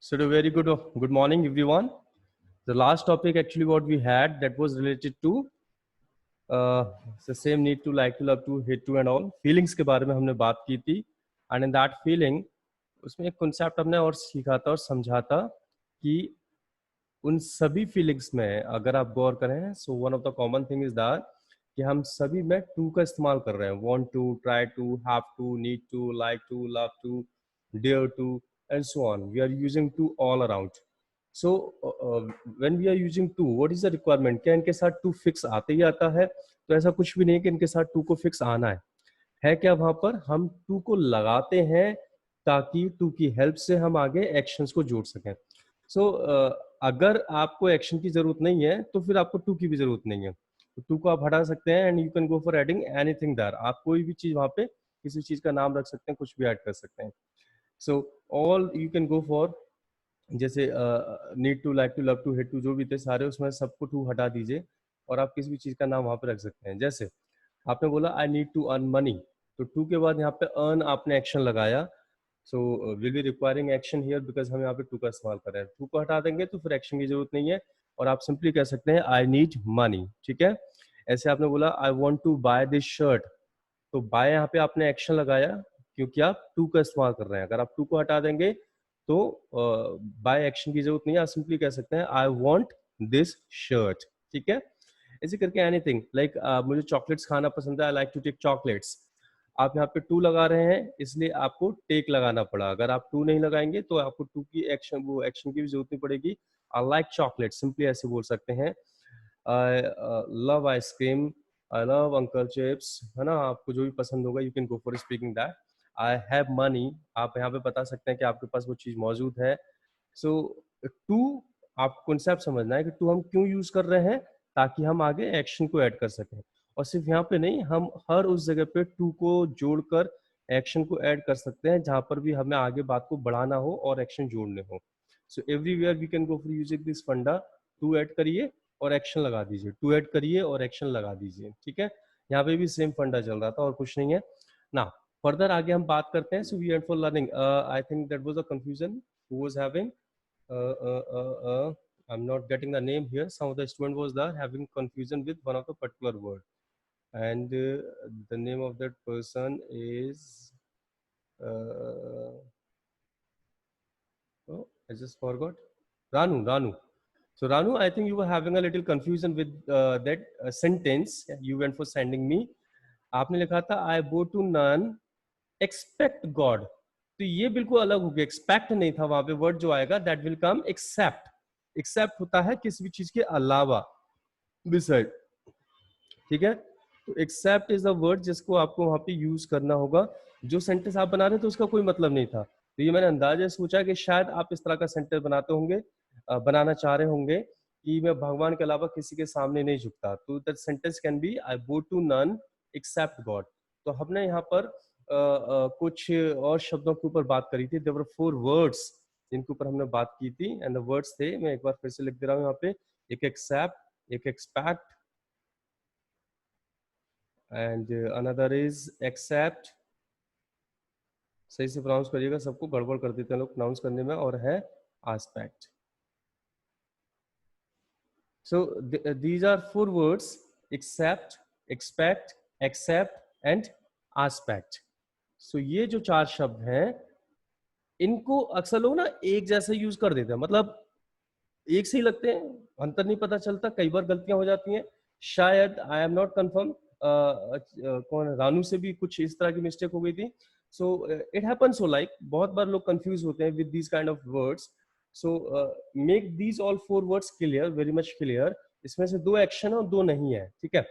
So a very good morning, everyone. The last topic actually what we had that was related to the same need to, like to, love to, hate to and all feelings के बारे में हमने बात की थी. And in that feeling उसमें एक concept हमने और सीखा था और समझा था कि उन सभी फीलिंग्स में अगर आप गौर करें so one of the common thing is that कि हम सभी में टू का इस्तेमाल कर रहे हैं. Want to, try to, have to, need to, like to, love to, dare to and so on. We are using to all around. So when we are using to, what is the requirement? क्या इनके साथ to fix आते ही आता है? तो ऐसा कुछ भी नहीं कि इनके साथ टू को फिक्स आना है क्या? वहां पर हम टू को लगाते हैं ताकि टू की हेल्प से हम आगे एक्शंस को जोड़ सकें. सो अगर आपको एक्शन की जरूरत नहीं है तो फिर आपको टू की भी जरूरत नहीं है. तो टू को आप हटा सकते हैं and you can go for adding anything there. आप कोई भी चीज वहां पे किसी चीज का नाम रख सकते हैं, कुछ भी ऐड कर सकते हैं. So all you can go for, जैसे need to, like to, love to, hate to, जो भी थे सारे उसमें सबको टू हटा दीजिए और आप किसी भी चीज का नाम वहां पे रख सकते हैं. जैसे आपने बोला I need to earn money, तो टू के बाद यहाँ पे अर्न आपने एक्शन लगाया. So will be requiring action here because हम यहाँ पे टू का इस्तेमाल कर रहे हैं. टू को हटा देंगे तो फिर एक्शन की जरूरत नहीं है और आप सिंपली कह सकते हैं आई नीड मनी. ठीक है. ऐसे आपने बोला I want to buy this shirt, तो बाय यहाँ पे आपने एक्शन लगाया क्योंकि आप टू का इस्तेमाल कर रहे हैं. अगर आप टू को हटा देंगे तो बाय एक्शन की जरूरत नहीं है. आप सिंपली कह सकते हैं आई वॉन्ट दिस शर्ट. ठीक है. ऐसे करके एनीथिंग लाइक मुझे चॉकलेट्स खाना पसंद है, I like to take chocolates. आप यहाँ पे टू लगा रहे हैं इसलिए आपको टेक लगाना पड़ा. अगर आप टू नहीं लगाएंगे तो आपको टू की एक्शन, वो एक्शन की भी जरूरत नहीं पड़ेगी. आई लाइक चॉकलेट, सिंपली ऐसे बोल सकते हैं. I love ice cream, I love uncle chips, है ना. आपको जो भी पसंद होगा you can go for speaking that. I have money, आप यहाँ पे बता सकते हैं कि आपके पास वो चीज मौजूद है. सो टू, आप कॉन्सेप्ट समझना है कि टू हम क्यों यूज कर रहे हैं, ताकि हम आगे एक्शन को ऐड कर सकें. और सिर्फ यहाँ पे नहीं, हम हर उस जगह पे टू को जोड़कर एक्शन को ऐड कर सकते हैं जहां पर भी हमें आगे बात को बढ़ाना हो और एक्शन जोड़ने हो. So everywhere we can go for using this funda. To add करिए और एक्शन लगा दीजिए, टू ऐड करिए और एक्शन लगा दीजिए. ठीक है. यहाँ पे भी सेम फंडा चल रहा था और कुछ नहीं है ना. फर्दर आगे हम बात करते हैं. So we and for learning, I think that was a confusion who was having, I'm not getting the name here. Some of the student was there having confusion with one of the particular word, and the name of that person is oh, I just forgot. Ranu. So Ranu, I think you were having a little confusion with that sentence. You went for sending me. आपने लिखा था I go to none expect God. तो ये बिल्कुल अलग हो गया. Expect नहीं था वहां पे. वर्ड जो आएगा that will come except. Except होता है किसी भी चीज के अलावा, बिसाइड. ठीक है. तो एक्सेप्ट इज द वर्ड जिसको आपको वहां पे यूज करना होगा. जो सेंटेंस आप बना रहे थे उसका कोई मतलब नहीं था, तो ये मैंने अंदाजा सोचा कि शायद आप इस तरह का सेंटेंस बनाते होंगे, बनाना चाह रहे होंगे कि मैं भगवान के अलावा किसी के सामने नहीं झुकता. तो that sentence can be I go to none except God. तो हमने यहाँ पर कुछ और शब्दों के ऊपर बात करी थी. देयर वर 4 वर्ड्स जिनके ऊपर हमने बात की थी एंड द वर्ड्स थे, मैं एक बार फिर से लिख दे रहा हूँ यहाँ पे. एक एक्सेप्ट, एक expect and another is except. सही से प्रोनाउंस करिएगा, सबको गड़बड़ कर देते हैं लोग प्रोनाउंस करने में. और है aspect. So these are 4 words: accept, expect, accept and aspect. So ये जो 4 शब्द हैं इनको अक्सर लोग ना एक जैसे यूज कर देते हैं, मतलब एक से ही लगते हैं, अंतर नहीं पता चलता. कई बार गलतियां हो जाती हैं शायद. आई एम नॉट कंफर्म, कौन, रानू से भी कुछ इस तरह की मिस्टेक हो गई थी. So it happens. So like बहुत बार लोग कंफ्यूज होते हैं with these kind of words. So make these all 4 words clear, very much clear. इसमें से 2 एक्शन और 2 नहीं है. ठीक है.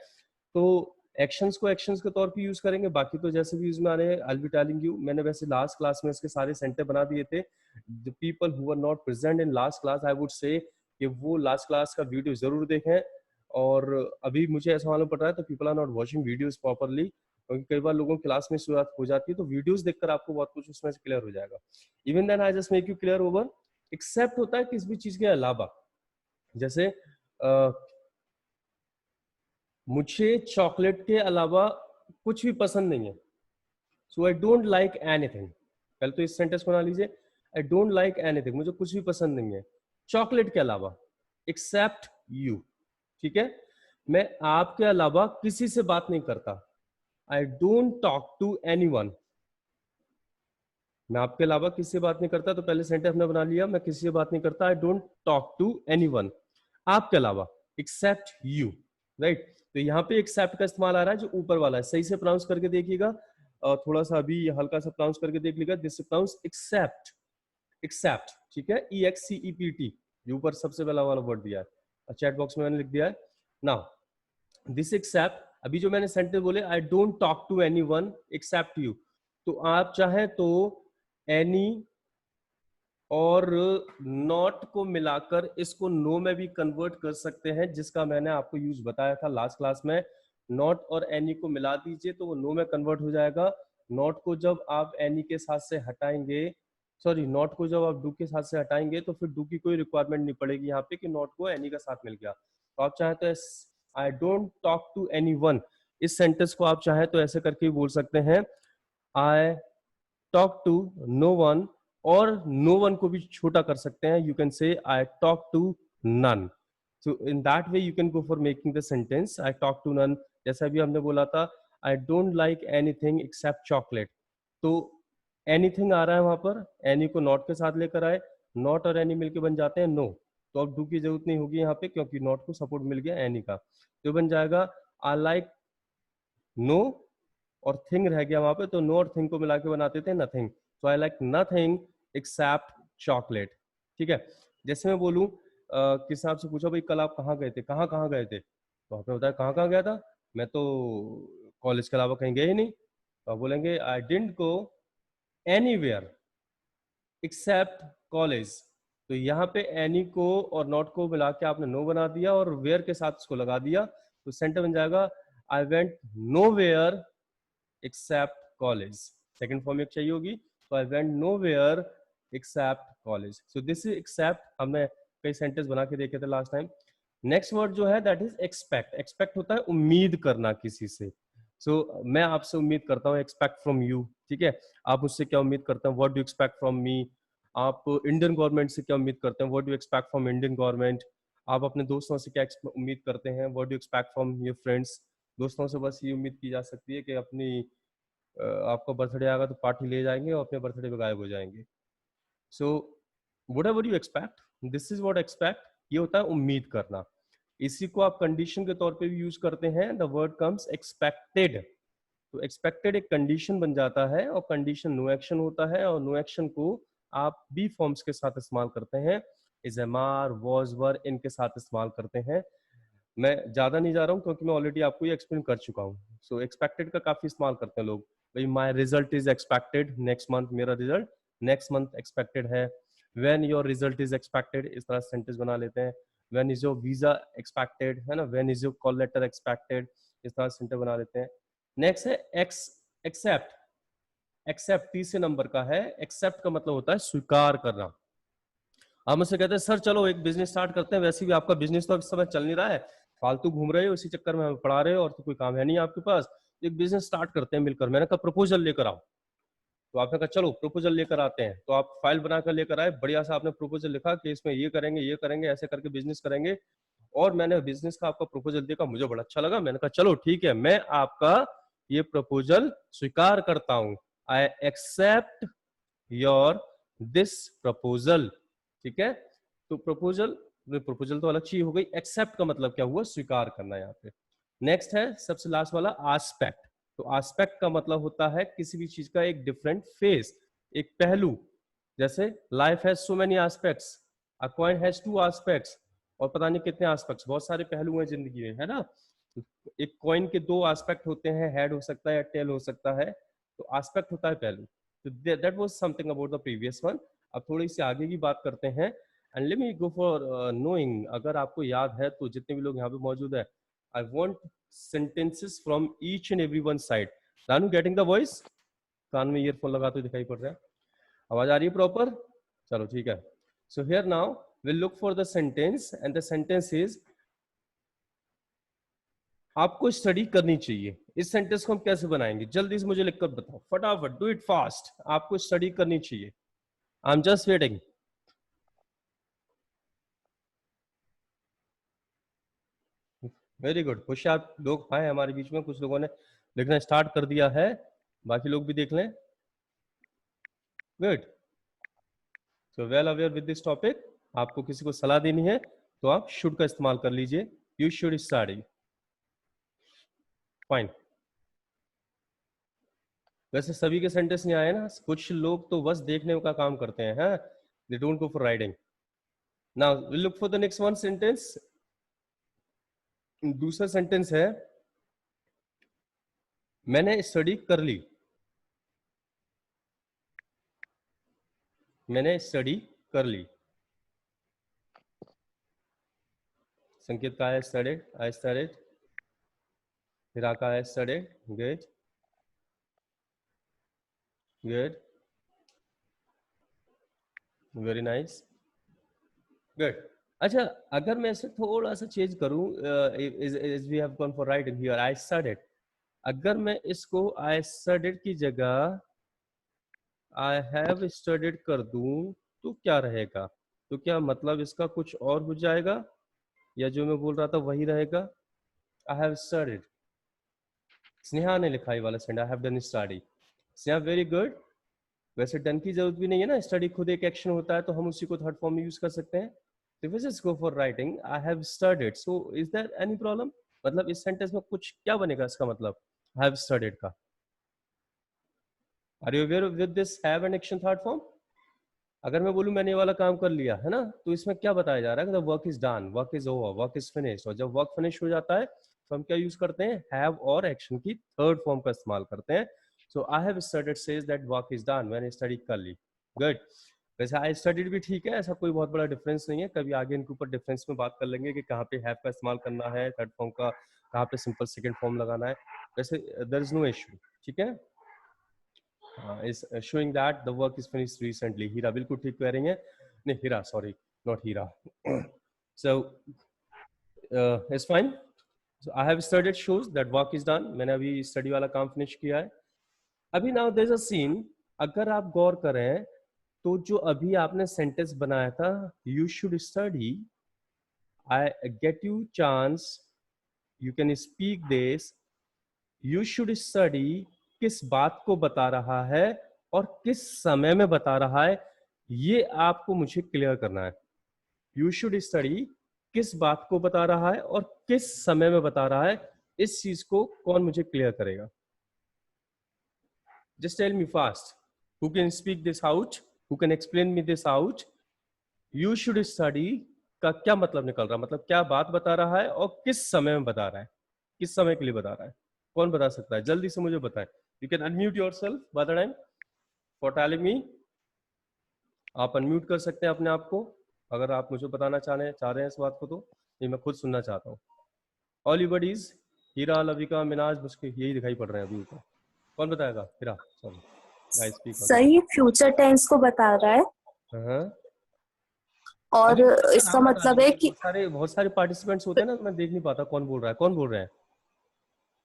तो एक्शंस को एक्शंस के तौर पे यूज करेंगे, बाकी तो जैसे भी यूज में आ रहे हैं. I will be telling you. मैंने वैसे लास्ट क्लास में इसके सारे सेंटेंस बना दिए थे. The people who are not present in last class, I would say कि वो लास्ट क्लास का वीडियो जरूर देखें. और अभी मुझे ऐसा मालूम पड़ रहा है तो people are not watching videos properly, क्योंकि कई बार लोगों क्लास में शुरुआत हो जाती है तो वीडियोस देखकर आपको बहुत कुछ उसमें से क्लियर हो जाएगा. Even then I just make you clear over. Except होता है किसी भी चीज के अलावा. जैसे मुझे चॉकलेट के अलावा कुछ भी पसंद नहीं है. सो आई डोंट लाइक एनीथिंग. पहले तो इस सेंटेंस को बना लीजिए. आई डोंट लाइक एनीथिंग, मुझे कुछ भी पसंद नहीं है चॉकलेट के अलावा, एक्सेप्ट यू। ठीक है, मैं आपके अलावा किसी से बात नहीं करता, I don't talk to anyone. मैं आपके अलावा किसी से बात नहीं करता, तो पहले सेंटेंस हमने बना लिया, मैं किसी से बात नहीं करता, I don't talk to anyone, आपके अलावा, एक्सेप्ट यू, राइट। तो यहाँ पे एक्सेप्ट का इस्तेमाल आ रहा है, जो ऊपर वाला है, सही से प्रोनाउंस करके देखिएगा, थोड़ा सा अभी हल्का सा प्रोनाउंस करके देख लीजिएगा, दिस प्रोनाउंस एक्सेप्ट, एक्सेप्ट, ठीक है, EXCEPT, जो ऊपर सबसे पहला वाला वर्ड दिया है, चैट बॉक्स में मैंने लिख दिया है। नाउ दिस एक्सेप्ट, अभी जो मैंने सेंटेंस बोले, I don't talk to anyone except you, तो आप चाहें तो एनी और नॉट को मिलाकर इसको नो में भी कन्वर्ट कर सकते हैं, जिसका मैंने आपको यूज बताया था लास्ट क्लास में। नॉट और एनी को मिला दीजिए तो वो नो में कन्वर्ट हो जाएगा। नॉट को जब आप एनी के साथ से हटाएंगे, सॉरी, नॉट को जब आप डू के साथ से हटाएंगे तो फिर डू की कोई रिक्वायरमेंट नहीं पड़ेगी यहाँ पे कि नॉट को एनी का साथ मिल गया। तो आप चाहे तो I don't talk to anyone, इस सेंटेंस को आप चाहे तो ऐसे करके बोल सकते हैं, I talk to no one, और नो वन को भी छोटा कर सकते हैं, you can say I talk to none. So in that way you can go for making the sentence I talk to none. जैसा भी हमने बोला था, I don't like anything except chocolate, तो एनीथिंग आ रहा है वहां पर, एनी को नॉट के साथ लेकर आए, नॉट और एनी मिलके बन जाते हैं नो, तो अब डू की जरूरत नहीं होगी यहाँ पे, क्योंकि नॉट को सपोर्ट मिल गया एनी का, तो बन जाएगा आई लाइक नो, और थिंग रह गया वहां पे, तो नो और थिंग को मिला के बनाते थे nothing, so I like nothing accept chocolate. ठीक है, जैसे मैं बोलूं, किसी आपसे पूछा भाई कल आप कहाँ गए थे, कहाँ कहाँ गए थे, तो आपने बताया कहाँ कहाँ गया था, मैं तो कॉलेज के अलावा कहीं गए ही नहीं, तो आप बोलेंगे I didn't go anywhere except college. तो यहाँ पे एनी को और नॉट को मिला के आपने नो बना दिया और वेयर के साथ इसको लगा दिया, तो सेंटेंस बन जाएगा I went nowhere except college. Second form एक चाहिए होगी, तो I went nowhere except college. So this is except, हमने कई सेंटेंस बना के देखे थे लास्ट टाइम। नेक्स्ट वर्ड जो है दैट इज एक्सपेक्ट। एक्सपेक्ट होता है उम्मीद करना किसी से। सो मैं आपसे उम्मीद करता हूँ, एक्सपेक्ट फ्रॉम यू। ठीक है, आप मुझसे क्या उम्मीद करते हैं, what do expect from me. आप इंडियन गवर्नमेंट से क्या उम्मीद करते हैं, what do expect from Indian government. आप अपने दोस्तों से क्या उम्मीद करते हैं, what do expect from your friends. दोस्तों से बस ये उम्मीद की जा सकती है कि अपनी आपका बर्थडे आएगा तो पार्टी ले जाएंगे और अपने बर्थडे पे गायब हो जाएंगे। So whatever you expect, this is what expect, ये होता है उम्मीद करना। इसी को आप कंडीशन के तौर पे भी यूज करते हैं, द वर्ड कम्स एक्सपेक्टेड। तो एक्सपेक्टेड एक कंडीशन बन जाता है, और कंडीशन नो एक्शन होता है, और नो एक्शन को आप बी फॉर्म्स के साथ इस्तेमाल करते हैं, इज एम आर, वॉज, वर, इनके साथ इस्तेमाल करते हैं। मैं ज्यादा नहीं जा रहा हूँ क्योंकि मैं ऑलरेडी आपको ये एक्सप्लेन कर चुका हूँ। सो एक्सपेक्टेड का काफी इस्तेमाल करते हैं लोग, भाई my result is expected next month, मेरा रिजल्ट नेक्स्ट मंथ एक्सपेक्टेड है। When your result is expected, इस तरह सेंटेंस बना लेते हैं। When is your visa expected, है ना, when is your call letter expected, इस तरह सेंटेंस बना लेते हैं। नेक्स्ट है एक्सेप्ट। एक्सेप्ट तीसरे नंबर का है। एक्सेप्ट का मतलब होता है स्वीकार करना। आप मुझसे कहते हैं सर चलो एक बिजनेस स्टार्ट करते हैं, वैसे भी आपका बिजनेस तो इस समय चल नहीं रहा है, फालतू घूम रहे हो, इसी चक्कर में हमें पढ़ा रहे हो और तो कोई काम है नहीं आपके पास, एक बिजनेस स्टार्ट करते हैं मिलकर। मैंने कहा प्रपोजल लेकर आओ, तो आपने कहा चलो प्रपोजल लेकर आते हैं। तो आप फाइल बनाकर लेकर आए, बढ़िया सा आपने प्रपोजल लिखा कि इसमें ये करेंगे ऐसे करके बिजनेस करेंगे, और मैंने बिजनेस का आपका प्रपोजल देखा, मुझे बड़ा अच्छा लगा, मैंने कहा चलो ठीक है, मैं आपका ये प्रपोजल स्वीकार करता हूं, I accept your this proposal. ठीक है, तो प्रपोजल तो अलग चीज हो गई, एक्सेप्ट का मतलब क्या हुआ, स्वीकार करना यहाँ पे। नेक्स्ट है सबसे लास्ट वाला आस्पेक्ट। तो आस्पेक्ट का मतलब होता है किसी भी चीज का एक डिफरेंट फेस, एक पहलू। जैसे life has so many aspects, a coin has two aspects, और पता नहीं कितने एस्पेक्ट्स, बहुत सारे पहलू हैं जिंदगी में, है ना। एक कॉइन के दो एस्पेक्ट होते हैं, हेड हो सकता है या टेल हो सकता है, तो एस्पेक्ट होता है पहलू। तो that was something about the previous one. अब थोड़ी सी आगे की बात करते हैं, and let me go for knowing, अगर आपको याद है तो जितने भी लोग यहाँ पे मौजूद है, I want sentences from each and every one side. Ranu getting the voice? कान में ईयरफोन लगाते हुए दिखाई पड़ रहा है, आवाज आ रही है प्रॉपर? चलो ठीक है। सो here now will look for the sentence, and the sentence is, आपको स्टडी करनी चाहिए। इस सेंटेंस को हम कैसे बनाएंगे, जल्दी से मुझे लिखकर बताओ, फटाफट, डू इट फास्ट। आपको स्टडी करनी चाहिए, I'm just waiting. Very good, होशियार लोग आए हमारे बीच में, कुछ लोगों ने लिखना स्टार्ट कर दिया है, बाकी लोग भी देख लें. Good. So well aware with this topic. आपको किसी को सलाह देनी है तो आप शुड का इस्तेमाल कर लीजिए. You should study. फाइन. वैसे सभी के सेंटेंस नहीं आए ना, कुछ लोग तो बस देखने का काम करते हैं. They don't go for writing. Now we look for the next one sentence. दूसरा सेंटेंस है मैंने स्टडी कर ली. मैंने स्टडी कर ली. संकेत का है स्टडीड. I studied. हिरा का है studied. Good. Good. Very nice. Good. अच्छा, अगर मैं इसे थोड़ा सा चेंज करूं, is we have gone for writing here I studied. अगर मैं इसको आई स्टडीड की जगह आई हैव स्टडीड कर दूं तो क्या रहेगा? तो क्या मतलब इसका कुछ और हो जाएगा या जो मैं बोल रहा था वही रहेगा? आई हैव स्टडीड. स्नेहा ने लिखा है वाला send, I have done study. Sneha very good. वैसे डन की जरूरत भी नहीं है ना, स्टडी खुद एक एक्शन होता है तो हम उसी को थर्ड फॉर्म में यूज कर सकते हैं. So if we just go for writing, I have studied. So is there any problem? मतलब इस सेंटेंस में कुछ क्या बनेगा इसका मतलब I have studied का? Are you aware with this have and action third form? अगर मैं बोलूं मैंने ये वाला काम कर लिया है ना, तो इसमें क्या बताया जा रहा है कि the work is done, work is over, work is finished. और जब वर्क फिनिश हो जाता है तो हम क्या यूज करते हैं? have और action की थर्ड फॉर्म का इस्तेमाल करते हैं. So I have studied says that work is done. मैंने स्टडी कर ली. Good. वैसे आई स्टडीड भी ठीक है, ऐसा कोई बहुत बड़ा डिफरेंस नहीं है. कभी आगे इनके ऊपर डिफरेंस में बात कर लेंगे कि कहाँ पे हैव का इस्तेमाल करना है थर्ड फॉर्म का, कहाँ पे सिंपल सेकंड फॉर्म लगाना है. वैसे देयर इज नो इशू. ठीक है. Is showing that the work is finished recently. Heera बिल्कुल ठीक कह रही है. नहीं Heera, sorry, not Heera. So it's fine. So I have studied shows that work is done. मैंने अभी स्टडी वाला काम फिनिश किया है. अभी now there is a scene. अगर आप गौर करें तो जो अभी आपने सेंटेंस बनाया था you should study, I get you chance, you can speak this. You should study किस बात को बता रहा है और किस समय में बता रहा है, ये आपको मुझे क्लियर करना है. यू शुड स्टडी किस बात को बता रहा है और किस समय में बता रहा है, इस चीज को कौन मुझे क्लियर करेगा? Just tell me fast. Who can speak this out? Who can explain me this out? You should study का क्या मतलब निकल रहा है? मतलब क्या बात बता रहा है और किस समय में बता रहा है, किस समय के लिए बता रहा है? कौन बता सकता है? जल्दी से मुझे बताएं. You can unmute yourself by the time for telling me. आप अनम्यूट कर सकते हैं अपने आप को अगर आप मुझे बताना चाह रहे हैं इस बात को. तो ये मैं खुद सुनना चाहता हूँ. ऑल यू बडीज, हीरा, लविका, मिनाज, मुझके यही दिखाई पड़ रहे हैं अभी ऊपर. कौन बताएगा? हीरा, सॉरी. सही फ्यूचर टेंस को बता रहा है. और इसका मतलब है कि बहुत सारे पार्टिसिपेंट्स होते हैं ना, मैं देख नहीं पाता कौन बोल रहा है. कौन बोल रहे हैं?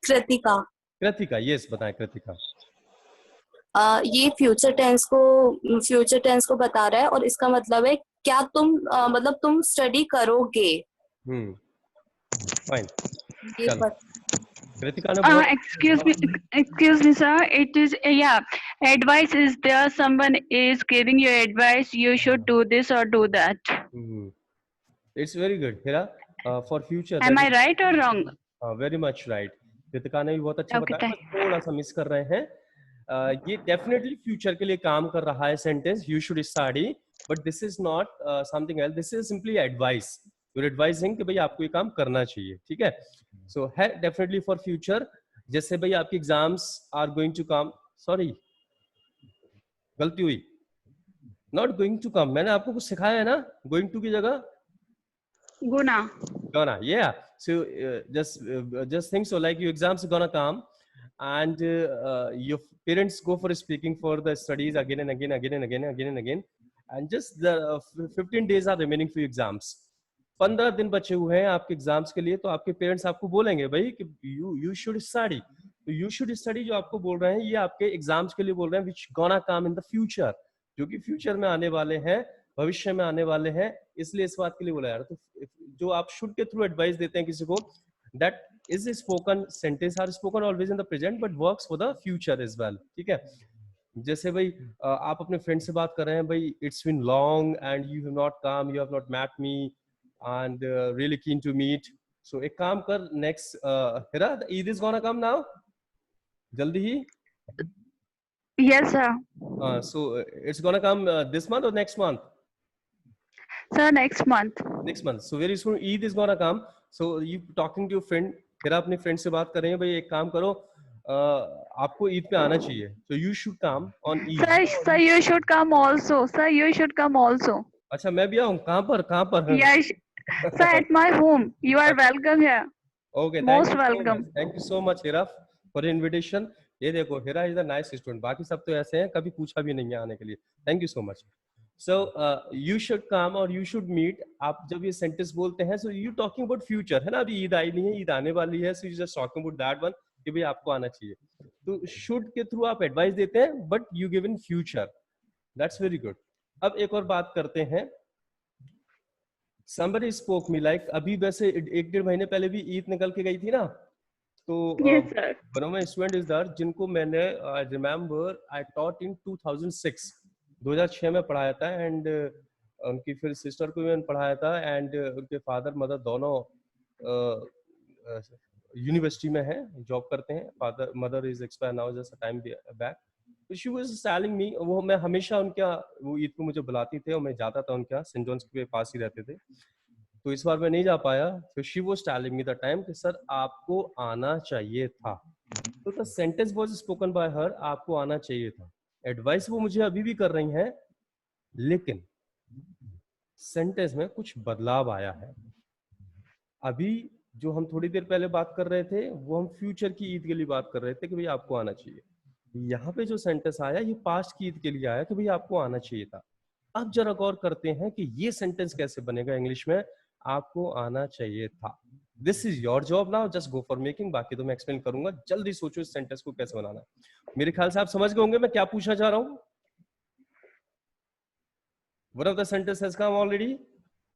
कृतिका. कृतिका, यस, बताएं कृतिका. ये फ्यूचर टेंस को बता रहा है और इसका मतलब है क्या तुम मतलब तुम स्टडी करोगे. फाइन. कृतिका ने excuse me sir, it is advice is there, someone is giving you advice, you should do this or do that. It's very good. Hira, for future, am I right or wrong? Very much right. Kritika ने भी बहुत अच्छा बताया. थोड़ा सा miss कर रहे हैं. ये डेफिनेटली फ्यूचर के लिए काम कर रहा है sentence you should study, but this is not something else. This is simply advice. You're advising कि भाई आपको ये काम करना चाहिए. ठीक है. सो है डेफिनेटली फॉर फ्यूचर. जैसे भाई आपके exams are going to come. Sorry, गलती हुई. Not going to come. मैंने आपको कुछ सिखाया है ना गोइंग टू की जगह gonna. Yeah. So just think so, like your exams are gonna come and your parents go for speaking for the studies again and again and just the 15 days are remaining for your exams. 15 दिन बचे हुए हैं आपके exams के लिए. तो आपके parents आपको बोलेंगे भाई कि you should study. तो you should study जो आपको बोल रहे हैं ये आपके एग्जाम्स के लिए बोल रहे हैं which gonna come in the future. जो कि फ्यूचर में आने वाले हैं, भविष्य में आने वाले हैं, इसलिए इस बात के लिए बोला जा रहा है। तो जो आप शुड के थ्रू एडवाइस देते हैं किसी को, that is spoken sentence are spoken always in the present but works for the future as well, ठीक है। जैसे भाई आप अपने फ्रेंड से बात कर रहे हैं, भाई it's been long and you have not come, you have not met me and really keen to meet, so एक काम कर, next Hira, Eid is gonna come now, जल्दी ही। Yes, sir. So it's gonna come this month or next month? Sir, next month. Next month. So very soon Eid is gonna come. So you talking to your friend, फिर अपने friend से बात कर रहे हैं, भाई एक काम करो, आपको ईद पे आना चाहिए, so you should come on Eid. Sir, you should come also. Sir, you should come also. अच्छा मैं भी आऊँ, कहाँ पर? Yes, sir, at my home. You are welcome here. Okay, Most welcome. Thank you so much Hira for the invitation. ये देखो हिरा is the nice student, बाकी सब तो ऐसे हैं कभी पूछा भी नहीं है आने के लिए। Thank you so much. So you should come और यू शुड मीट, आप जब ये सेंटेंस बोलते हैं so you talking about future, है ना, अभी ईद आई नहीं है, ईद आने वाली है, so you just talking about that one कि भाई आपको आना चाहिए। तो शुड के थ्रू आप एडवाइस देते हैं but you give in future, that's very good. अब एक और बात करते हैं, somebody spoke me like अभी वैसे एक डेढ़ महीने पहले भी ईद निकल के गई थी ना, तो Yes, sir. one of my student is there जिनको मैंने I remember I taught in 2006 में पढ़ाया था, एंड उनकी फिर सिस्टर को भी मैंने पढ़ाया था, एंड उनके फादर मदर दोनों यूनिवर्सिटी में हैं, जॉब करते हैं। Father mother is expire now just a time back. She was telling me, वो मैं हमेशा उनका, वो ईद को मुझे बुलाती थे और मैं जाता था उनके यहाँ, सेंट जॉन्स के पास ही रहते थे, तो इस बार मैं नहीं जा पाया। तो she was telling me the time कि सर आपको आना चाहिए था, तो the sentence was spoken by हर, आपको आना चाहिए था। एडवाइस वो मुझे अभी भी कर रही हैं, लेकिन सेंटेंस में कुछ बदलाव आया है। अभी जो हम थोड़ी देर पहले बात कर रहे थे वो हम फ्यूचर की ईद के लिए बात कर रहे थे कि भाई आपको आना चाहिए। यहाँ पे जो सेंटेंस आया ये पास्ट की ईद के लिए आया कि भाई आपको आना चाहिए था। अब जरा गौर करते हैं कि ये सेंटेंस कैसे बनेगा इंग्लिश में, आपको आना चाहिए था। This is your job now, just go for making, बाकी तो मैं एक्सप्लेन करूंगा। जल्दी सोचो इस सेंटेंस को कैसे बनाना है। मेरे ख्याल से आप समझ गए होंगे मैं क्या पूछना चाह रहा हूं। One of the sentence has come already.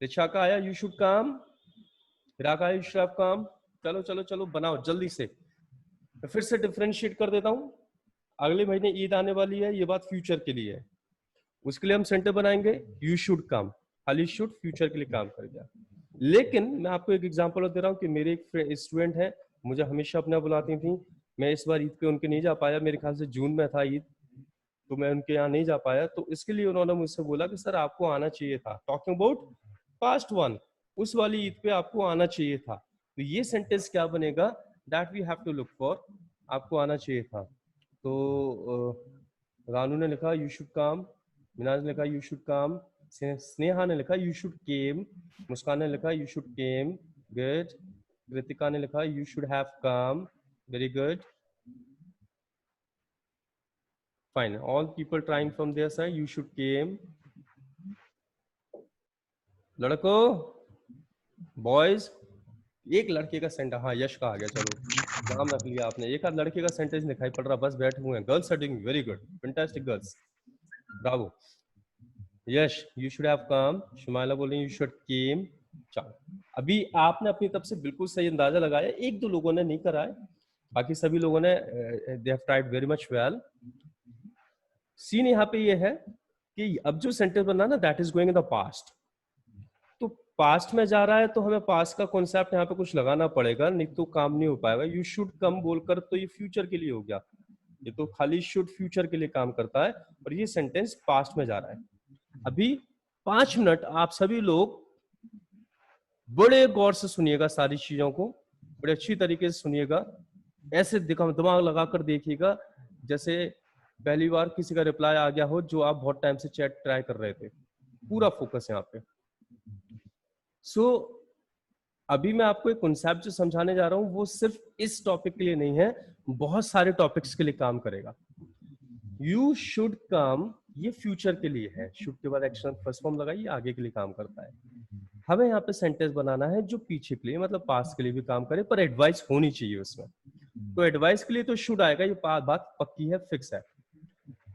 Richa का आया, you should come. हिरा का आया, you should have come. चलो चलो चलो बनाओ जल्दी से। मैं फिर से डिफरेंशिएट कर देता हूं। अगले महीने ईद आने वाली है, ये बात फ्यूचर के लिए है, उसके लिए हम सेंटेंस बनाएंगे you should come, खाली should फ्यूचर के लिए काम करेगा। लेकिन मैं आपको एक एग्जांपल दे रहा हूँ कि मेरे एक स्टूडेंट है, मुझे हमेशा अपना बुलाती थी, मैं इस बार ईद पे उनके नहीं जा पाया, मेरे ख्याल से जून में था ईद, तो मैं उनके यहाँ नहीं जा पाया, तो इसके लिए उन्होंने मुझसे बोला कि सर आपको आना चाहिए था, टॉकिंग अबाउट पास्ट वन, उस वाली ईद पे आपको आना चाहिए था। तो ये सेंटेंस क्या बनेगा, that we have to look for, आपको आना चाहिए था। तो रानू ने लिखा यू शुड कम, मिनाज ने लिखा यू शुड कम, स्नेहा ने लिखा यू शुड केम, मुस्कान ने लिखा you should came, good, Kritika ने लिखा you should have come, very good, fine, all people trying from their side, you should came. लड़को, boys, एक लड़के का सेंटेंस, हाँ यश का आ गया, चलो नाम रख लिया आपने, एक आध लड़के का सेंटेंस दिखाई पड़ रहा, बस बैठे हुए हैं। Girls are doing very good, fantastic girls, bravo. Yash you should have come, Shumaila बोल रही यू शुड केम। चलो अभी आपने अपनी तरफ से बिल्कुल सही अंदाजा लगाया, एक दो लोगों ने नहीं करा है, बाकी सभी लोगों ने they have tried very much well. Scene यहाँ पे ये है कि अब जो सेंटेंस बना ना, that is going in the past, तो पास्ट में जा रहा है तो हमें पास्ट का कॉन्सेप्ट यहाँ पे कुछ लगाना पड़ेगा, नहीं तो काम नहीं हो पाएगा। यू शुड कम बोलकर तो ये फ्यूचर के लिए हो गया, ये तो खाली शुड फ्यूचर के लिए काम करता है, और ये सेंटेंस पास्ट में जा रहा है। अभी 5 मिनट आप सभी लोग बड़े गौर से सुनिएगा, सारी चीजों को बड़े अच्छी तरीके से सुनिएगा, ऐसे दिमाग लगाकर देखिएगा जैसे पहली बार किसी का रिप्लाई आ गया हो जो आप बहुत टाइम से चैट ट्राई कर रहे थे, पूरा फोकस यहाँ पे। सो अभी मैं आपको एक कॉन्सेप्ट जो समझाने जा रहा हूँ वो सिर्फ इस टॉपिक के लिए नहीं है, बहुत सारे टॉपिक्स के लिए काम करेगा। यू शुड कम ये फ्यूचर के लिए है, शुड के बाद एक्शन फर्स्ट फॉर्म लगाइए, आगे के लिए काम करता है। हमें यहाँ पे सेंटेंस बनाना है जो पीछे के लिए मतलब पास्ट के लिए भी काम करे, पर एडवाइस होनी चाहिए उसमें। तो एडवाइस के लिए तो शुड आएगा, ये बात पक्की है, फिक्स है।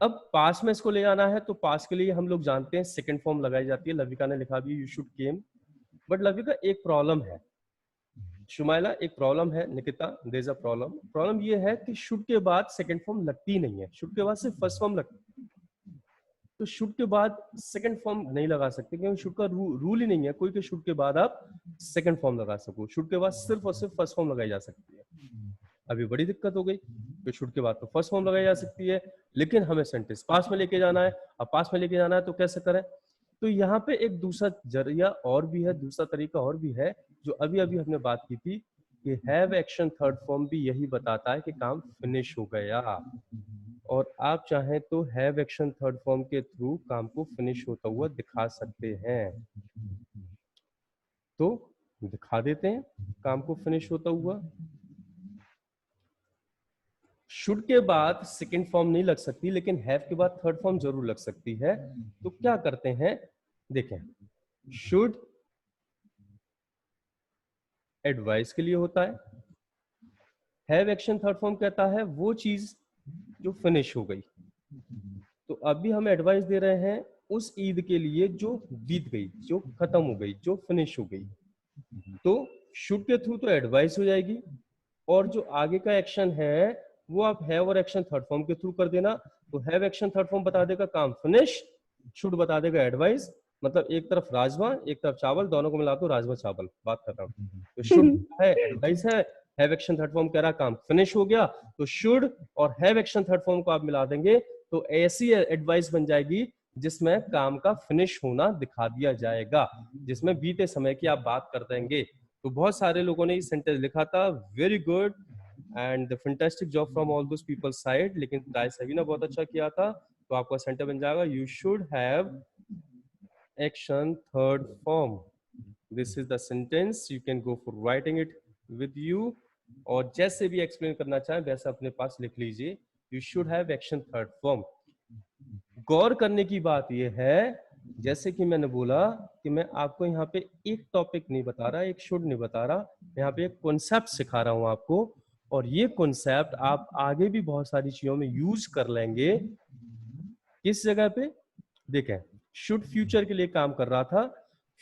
अब पास में इसको ले जाना है तो पास के लिए हम लोग जानते हैं सेकंड फॉर्म लगाई जाती है। लविका ने लिखा भी you should came, but Lavika एक प्रॉब्लम है, शुमाइला एक प्रॉब्लम है, Nikita there is a problem. Problem ये है कि शुड के बाद सेकंड फॉर्म लगती नहीं है, शुड के बाद सिर्फ फर्स्ट फॉर्म लगती है। तो शुड के बाद सेकंड फॉर्म नहीं लगा सकते क्योंकि शुड का रूल ही नहीं है कोई कि शुड के बाद आप सेकंड फॉर्म लगा सको। शुड के बाद सिर्फ और सिर्फ फर्स्ट फॉर्म लगाई जा सकती है। अभी बड़ी दिक्कत हो गई कि शुड के बाद तो फर्स्ट फॉर्म लगाई जा सकती है, लेकिन हमें सेंटेंस पास में लेके जाना है। अब पास में लेके जाना है तो कैसे करें? तो यहाँ पे एक दूसरा जरिया और भी है, दूसरा तरीका और भी है जो अभी अभी हमने बात की थी कि हैव एक्शन थर्ड फॉर्म भी यही बताता है कि काम फिनिश हो गया, और आप चाहें तो हैव एक्शन थर्ड फॉर्म के थ्रू काम को फिनिश होता हुआ दिखा सकते हैं। तो दिखा देते हैं काम को फिनिश होता हुआ। शुड के बाद सेकंड फॉर्म नहीं लग सकती, लेकिन हैव के बाद थर्ड फॉर्म जरूर लग सकती है। तो क्या करते हैं, देखें, शुड एडवाइस के लिए होता है, हैव एक्शन थर्ड फॉर्म कहता है वो चीज जो फिनिश हो गई। तो अभी हम एडवाइस दे रहे हैं उस ईद के लिए जो बीत गई, जो खत्म हो गई, जो फिनिश हो गई। तो शुड के थ्रू तो एडवाइस हो जाएगी, और जो आगे का एक्शन है वो आप हैव और एक्शन थर्ड फॉर्म के थ्रू कर देना। तो हैव एक्शन थर्ड फॉर्म बता देगा काम फिनिश, शुड बता देगा एडवाइस। मतलब एक तरफ राजमा एक तरफ चावल, दोनों को मिला दो राजमा चावल, बात खत्म। तो शुड है एडवाइस है, हैव एक्शन थर्ड फॉर्म कह रहा काम फिनिश हो गया, तो शुड और हैव एक्शन थर्ड फॉर्म को आप मिला देंगे तो ऐसी एडवाइस बन जाएगी जिसमें काम का फिनिश होना दिखा दिया जाएगा, जिसमें बीते समय की आप बात कर देंगे। तो बहुत सारे लोगों ने ये सेंटेंस लिखा था, very good and fantastic job from all those people side, लेकिन ट्राई सभी ने बहुत अच्छा किया था। तो आपका सेंटेंस बन जाएगा you should have action third form. This is the sentence, you can go for writing it with you, और जैसे भी एक्सप्लेन करना चाहें वैसे अपने पास लिख लीजिए, you should have action third form. गौर करने की बात यह है, जैसे कि मैंने बोला कि मैं आपको यहाँ पे एक टॉपिक नहीं बता रहा, एक शुड नहीं बता रहा, यहाँ पे एक कॉन्सेप्ट सिखा रहा हूं आपको, और ये कॉन्सेप्ट आप आगे भी बहुत सारी चीजों में यूज कर लेंगे। किस जगह पे? देखें, शुड फ्यूचर के लिए काम कर रहा था,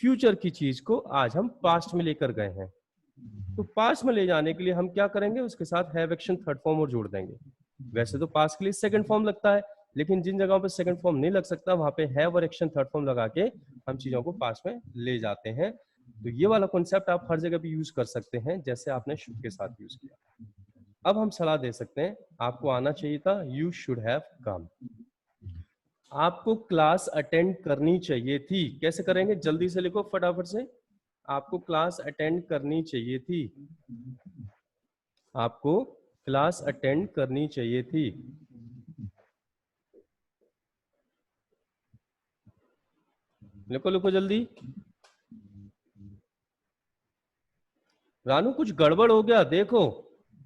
फ्यूचर की चीज को आज हम पास्ट में लेकर गए हैं, तो पास्ट में ले जाने के लिए हम क्या करेंगे, उसके साथ हैव एक्शन थर्ड फॉर्म और जोड़ देंगे। वैसे तो पास्ट के लिए सेकंड फॉर्म लगता है, लेकिन जिन जगहों पे सेकंड फॉर्म नहीं लग सकता वहां पे हैव और एक्शन थर्ड फॉर्म लगा के हम चीजों को पास्ट में ले जाते हैं। तो ये वाला कॉन्सेप्ट आप हर जगह पे यूज कर सकते हैं, जैसे आपने शुड के साथ यूज किया। अब हम सलाह दे सकते हैं, आपको आना चाहिए था, यू शुड हैव कम। आपको क्लास अटेंड करनी चाहिए थी। कैसे करेंगे, जल्दी से लिखो फटाफट से। आपको क्लास अटेंड करनी चाहिए थी, आपको क्लास अटेंड करनी चाहिए थी। लिखो लिखो जल्दी। रानू कुछ गड़बड़ हो गया, देखो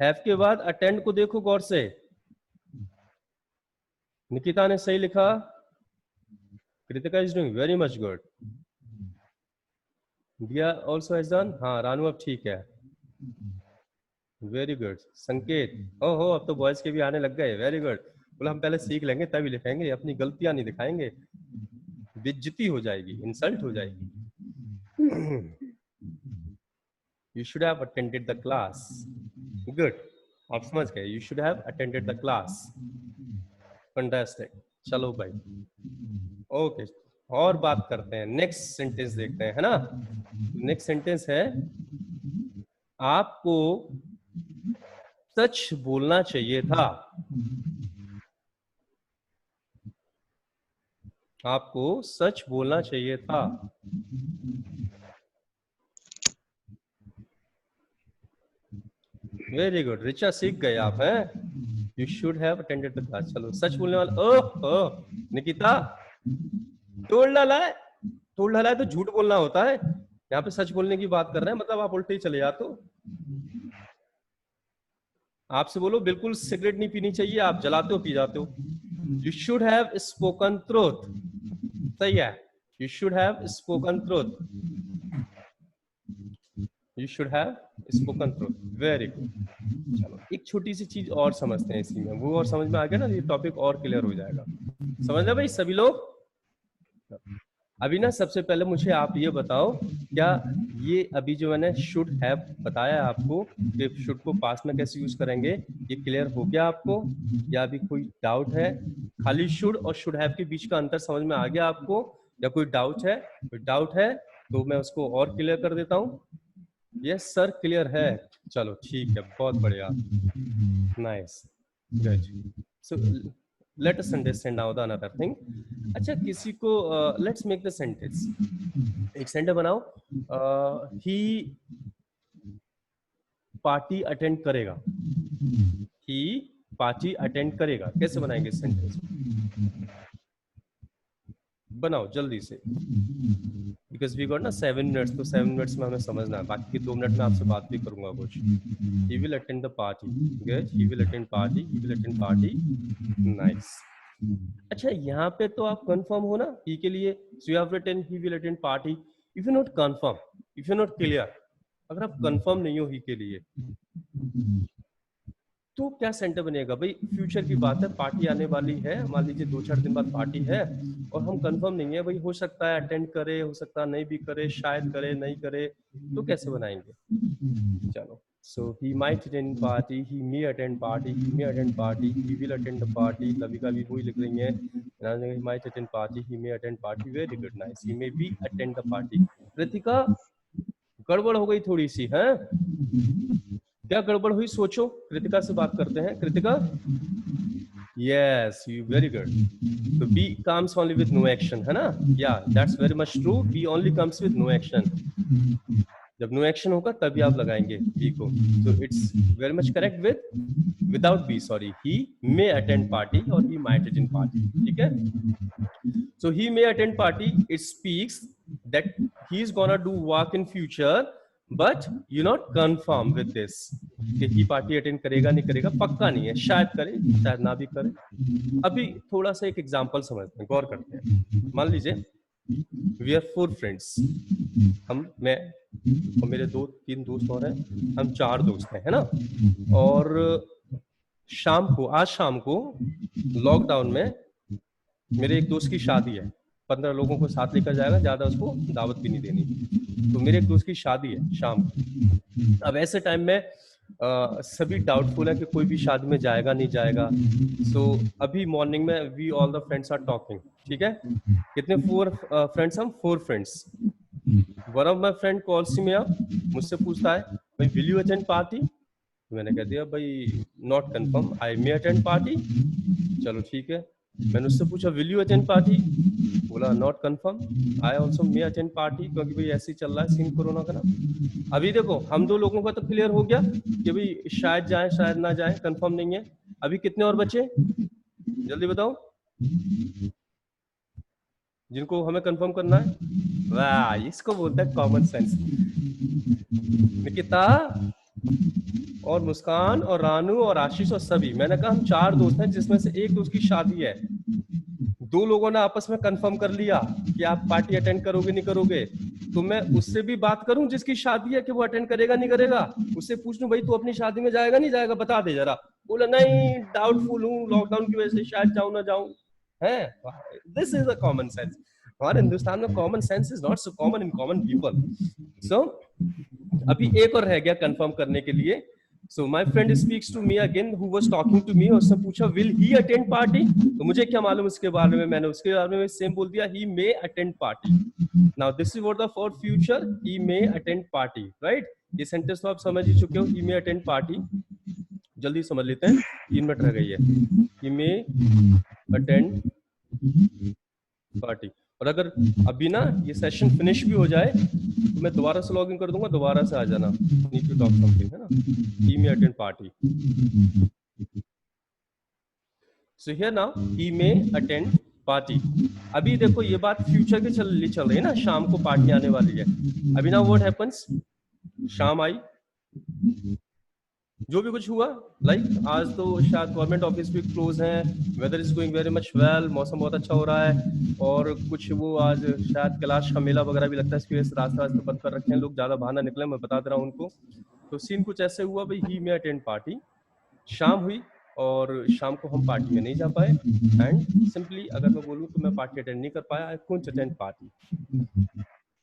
हैव के बाद अटेंड को देखो गौर से। निकिता ने सही लिखा, Kritika is doing very much good, दिया ऑल्सो हैज डन। हाँ रानू अब ठीक है, वेरी गुड। संकेत, ओहो अब तो बॉयज के भी आने लग गए, वेरी गुड। बोला हम पहले सीख लेंगे तभी लिखेंगे, अपनी गलतियां नहीं दिखाएंगे, बेइज्जती हो जाएगी, इंसल्ट हो जाएगी। You should have attended the class. Good. आप समझ गए, you should have attended the class. Fantastic. चलो भाई, ओके और बात करते हैं, नेक्स्ट सेंटेंस देखते हैं, है ना। नेक्स्ट सेंटेंस है, आपको सच बोलना चाहिए था। आपको सच बोलना चाहिए था। वेरी गुड, रिचा सीख गए आप हैं। You should have attended the class. चलो सच बोलने वाला, ओह निकिता, तोड़ डाला है, तोड़ डाला है तो झूठ बोलना होता है, यहाँ पे सच बोलने की बात कर रहे हैं, मतलब आप उल्टे ही चले जाते हो। आपसे बोलो बिल्कुल सिगरेट नहीं पीनी चाहिए, आप जलाते हो पी जाते हो। You should have spoken truth, सही है, you should have spoken truth, you should have spoken truth, very good. चलो एक छोटी सी चीज और समझते हैं इसी में, वो और समझ में आ गया ना, ये टॉपिक और क्लियर हो जाएगा। समझ रहे भाई सभी लोग? अभी ना सबसे पहले मुझे आप ये बताओ, क्या ये अभी जो मैंने शुड हैव बताया आपको कि शुड को पास्ट में कैसे यूज करेंगे, ये क्लियर हो गया आपको या अभी कोई डाउट है? खाली शुड और शुड हैव के बीच का अंतर समझ में आ गया आपको या कोई डाउट है? कोई डाउट है तो मैं उसको और क्लियर कर देता हूँ। यस सर क्लियर है, चलो ठीक है, बहुत बढ़िया, nice, good. So let us understand now the another thing. अच्छा किसी को लेट्स मेक द सेंटेंस, एक सेंटेंस बनाओ, ही पार्टी अटेंड करेगा, ही पार्टी अटेंड करेगा, कैसे बनाएंगे सेंटेंस? बनाओ जल्दी से, बिकॉज वी गॉट ना 7 मिनट्स, तो 7 मिनट्स में हमें समझना है, बाकी के 2 मिनट में आपसे बात भी करूंगा कुछ। ही will attend the party, good, he will attend party, he will attend party, nice. अच्छा यहाँ पे तो आप कंफर्म हो ना ही के लिए, so you have written he will attend party. If you not confirm, if you not clear, अगर आप कंफर्म नहीं हो ही के लिए, तो क्या सेंटर बनेगा भाई? फ्यूचर की बात है, पार्टी आने वाली है, मान लीजिए 2-4 दिन बाद पार्टी है और हम कंफर्म नहीं है भाई, हो सकता है अटेंड करे, हो सकता है नहीं भी करे, शायद करे नहीं करे, तो कैसे बनाएंगे? चलो, so he might attend party, he may attend party, he may attend party, he will attend the party, लविका भी वही लिख रही है, he might attend party, he may attend party, very good, nice, he may be attend the party। Kritika गड़बड़ हो गई थोड़ी सी, है क्या गड़बड़ हुई? सोचो, कृतिका से बात करते हैं। Kritika, yes, you very good, so B comes only with no action, है ना? Yeah, that's very much true, B only comes with no action, जब नो एक्शन होगा तभी आप लगाएंगे बी को, so it's very much correct with without B, sorry, he may attend party और he might attend party, ठीक है? So he may attend party, it speaks that he is gonna do work in future, but you not confirm with this कि ही party attend करेगा नहीं करेगा, पक्का नहीं है, शायद करे शायद ना भी करे। अभी थोड़ा सा एक एग्जांपल समझते हैं, गौर करते हैं। मान लीजिए वी आर 4 फ्रेंड्स, हम, मैं और मेरे 2-3 दोस्त और हैं, हम 4 दोस्त हैं, है ना? और शाम को, आज शाम को लॉकडाउन में मेरे एक दोस्त की शादी है, 15 लोगों को साथ लेकर जाएगा, ज्यादा उसको दावत भी नहीं देनी, तो मेरे एक दोस्त की शादी है शाम को। अब ऐसे टाइम में सभी डाउटफुल है कि कोई भी शादी में जाएगा नहीं जाएगा, सो अभी मॉर्निंग में we all the friends are talking, ठीक है? कितने 4 फ्रेंड्स? हम 4 friends. One of my friend calls me up, मुझसे पूछता है भाई विल यू अटेंड पार्टी? मैंने कह दिया भाई not confirm, I may attend party. चलो ठीक है, मैंने उससे पूछा विल यू अटेंड पार्टी? बोला not confirm, I also may attend party, क्योंकि भाई ऐसे ही चल रहा है सीन कोरोना का ना। अभी देखो हम 2 लोगों का तो क्लियर हो गया कि भाई शायद जाए शायद ना जाए, कंफर्म नहीं है। अभी कितने और बचे जल्दी बताओ, जिनको हमें कंफर्म करना है? वाह, इसको बोलते हैं कॉमन सेंस। निकिता और मुस्कान और रानू और आशीष और सभी, मैंने कहा हम 4 दोस्त हैं जिसमें से एक दोस्त की शादी है, 2 लोगों ने आपस में कंफर्म कर लिया कि आप पार्टी अटेंड करोगे नहीं करोगे, तो मैं उससे भी बात करूं जिसकी शादी है कि वो अटेंड करेगा नहीं करेगा, उससे पूछ लूं भाई तू अपनी शादी में जाएगा नहीं जाएगा, बता दे जरा। बोला नहीं डाउटफुल हूँ, लॉकडाउन की वजह से शायद जाऊं ना जाऊं, है? This is a common sense. हमारे हिंदुस्तान में common sense is not so common in common people. So अभी एक और रह गया कंफर्म करने के लिए। So my friend speaks to me again who was talking to me, उससे पूछा will he attend party? तो मुझे क्या मालूम उसके बारे में, मैंने उसके बारे में सेम बोल दिया he may attend party। Now this is what the for future, he may attend party, right? ये सेंटेंस तो आप समझ ही चुके हो, he may attend party। जल्दी समझ लेते हैं, 3 मिनट रह गई है। he may attend party। और अगर अभी ना ये सेशन फिनिश भी हो जाए तो मैं दोबारा से लॉगिन कर दूंगा, दोबारा से आ जाना, नीड टू टॉक समथिंग, है ना? He may attend party. So here now he may attend party. अभी देखो ये बात फ्यूचर के चल रही है ना, शाम को पार्टी आने वाली है। अभी ना व्हाट हैपेंस, शाम आई, जो भी कुछ हुआ, लाइक आज तो शायद गवर्नमेंट ऑफिस भी क्लोज हैं, weather is going very much well, मौसम बहुत अच्छा हो रहा है, और कुछ वो आज शायद कैलाश का मेला वगैरह भी लगता है, इसकी वजह से रास्ते बंद कर रखे हैं, लोग ज्यादा बाहर ना निकले, मैं बता दे रहा हूँ उनको। तो सीन कुछ ऐसे हुआ भाई, ही मे अटेंड पार्टी। शाम हुई, और शाम को हम पार्टी में नहीं जा पाए एंड सिंपली अगर मैं बोलूँ तो मैं पार्टी अटेंड नहीं कर पाया, आई कुडंट अटेंड पार्टी।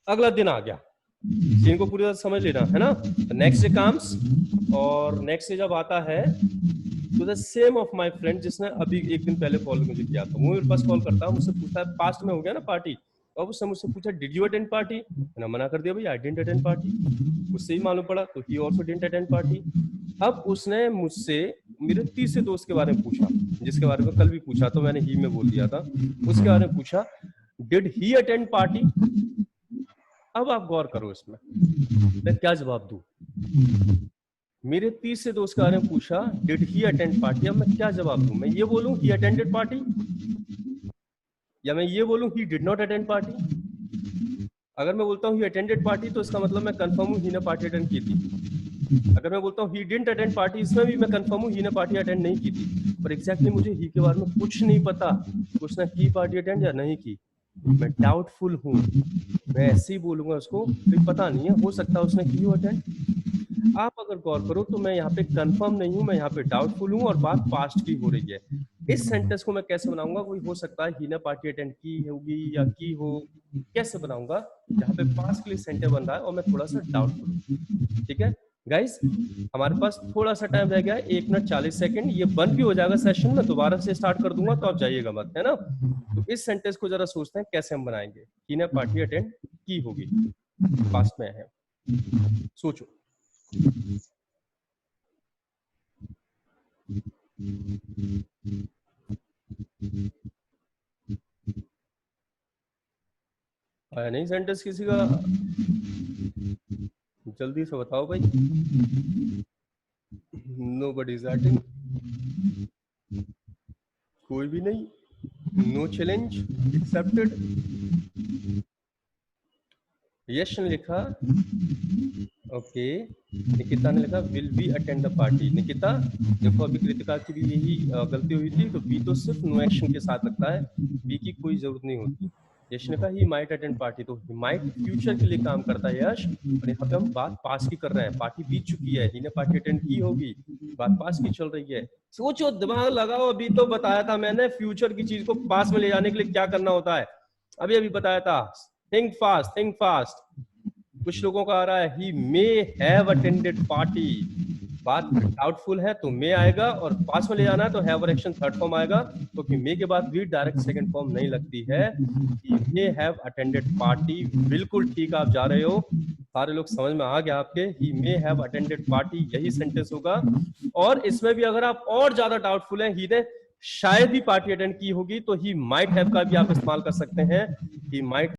अगला दिन आ गया, सीन को पूरी तरह समझ लेना है ना। नेक्स्ट डे कम्स और नेक्स्ट डे जब आता है तो the same of my friend जिसने अभी एक दिन पहले कॉल मुझे किया था, वो मेरे पास कॉल करता है, मुझसे पूछता है पास्ट में हो गया ना पार्टी, तो अब उसने मुझसे पूछा डिड यू अटेंड पार्टी, मैंने मना कर दिया भाई आई डिडंट अटेंड पार्टी। उससे ही मालूम पड़ा तो ही आल्सो डिडंट अटेंड पार्टी। अब उसने मुझसे मेरे तीसरे दोस्त के बारे में पूछा, जिसके बारे में कल भी पूछा तो मैंने ही में बोल दिया था, उसके बारे में पूछा डिड ही अटेंड पार्टी। अब आप गौर करो इसमें मैं क्या जवाब दूं। मेरे तीसरे दोस्त के बारे में पूछा डिड ही अटेंड पार्टी, अब मैं क्या जवाब दूं। मैं ये बोलूं ही अटेंडेड पार्टी या मैं ये बोलूं he did not attend party. अगर मैं बोलता हूं ही अटेंडेड पार्टी तो इसका मतलब मैं कंफर्म हूं ही ने पार्टी अटेंड की थी। अगर मैं बोलता हूं ही डिडंट अटेंड पार्टी, इसमें भी मैं कंफर्म हूं ही ने पार्टी अटेंड नहीं की थी। पर एग्जैक्टली मुझे ही के बारे में कुछ नहीं पता, उसने की पार्टी अटेंड या नहीं की, मैं डाउटफुल हूं। मैं ऐसे ही बोलूंगा उसको फिर पता नहीं है, हो सकता है उसने की हो अटेंड। आप अगर गौर करो तो मैं यहाँ पे कंफर्म नहीं हूं, मैं यहाँ पे डाउटफुल हूं और बात पास्ट की हो रही है। इस सेंटेंस को मैं कैसे बनाऊंगा, कोई हो सकता है ही ने पार्टी अटेंड की होगी या की हो, कैसे बनाऊंगा जहाँ पे पास्ट के लिए सेंटेंस बन रहा है और मैं थोड़ा सा डाउटफुल हूं। ठीक है गाइस, हमारे पास थोड़ा सा टाइम रह गया है, 1 मिनट 40 सेकंड। ये बंद भी हो जाएगा सेशन में, दोबारा से स्टार्ट कर दूंगा तो आप जाइएगा मत, है ना। तो इस सेंटेंस को जरा सोचते हैं कैसे हम बनाएंगे। ही ने पार्टी अटेंड की होगी, पास्ट में है, सोचो। आया नहीं सेंटेंस किसी का, जल्दी से बताओ भाई। नोबडी इज राइटिंग, कोई भी नहीं, नो चैलेंज एक्सेप्टेड। यश ने लिखा ओके, निकिता ने लिखा will be attend the party. Nikita देखो अभी कृतिका की भी यही गलती हुई थी, तो बी तो सिर्फ नो एक्शन के साथ लगता है, बी की कोई जरूरत नहीं होती। यश ने कहा ही माइट अटेंड पार्टी, तो ही माइट फ्यूचर के लिए काम करता है यश, और यहाँ पे हम बात पास की कर रहे हैं, पार्टी बीत चुकी है, ही ने पार्टी अटेंड की होगी, बात पास की चल रही है। सोचो, दिमाग लगाओ, अभी तो बताया था मैंने फ्यूचर की चीज को पास में ले जाने के लिए क्या करना होता है, अभी बताया था। Think fast, think fast. कुछ लोगों का आ रहा है ही मे हैव अटेंडेड पार्टी, बात डाउटफुल है तो मे आएगा, और पास में ले जाना है तो हैव और एक्शन थर्ड फॉर्म आएगा, क्योंकि मे के बाद भी डायरेक्ट सेकंड फॉर्म नहीं लगती है। ही मे हैव अटेंडेड पार्टी, बिल्कुल ठीक आप जा रहे हो, सारे लोग समझ में आ गया आपके। ही मे हैव अटेंडेड पार्टी यही सेंटेंस होगा। और इसमें भी अगर आप और ज्यादा डाउटफुल हैं, ही ने शायद ही पार्टी अटेंड की होगी, तो ही माइट हैव का भी आप इस्तेमाल कर सकते हैं। He might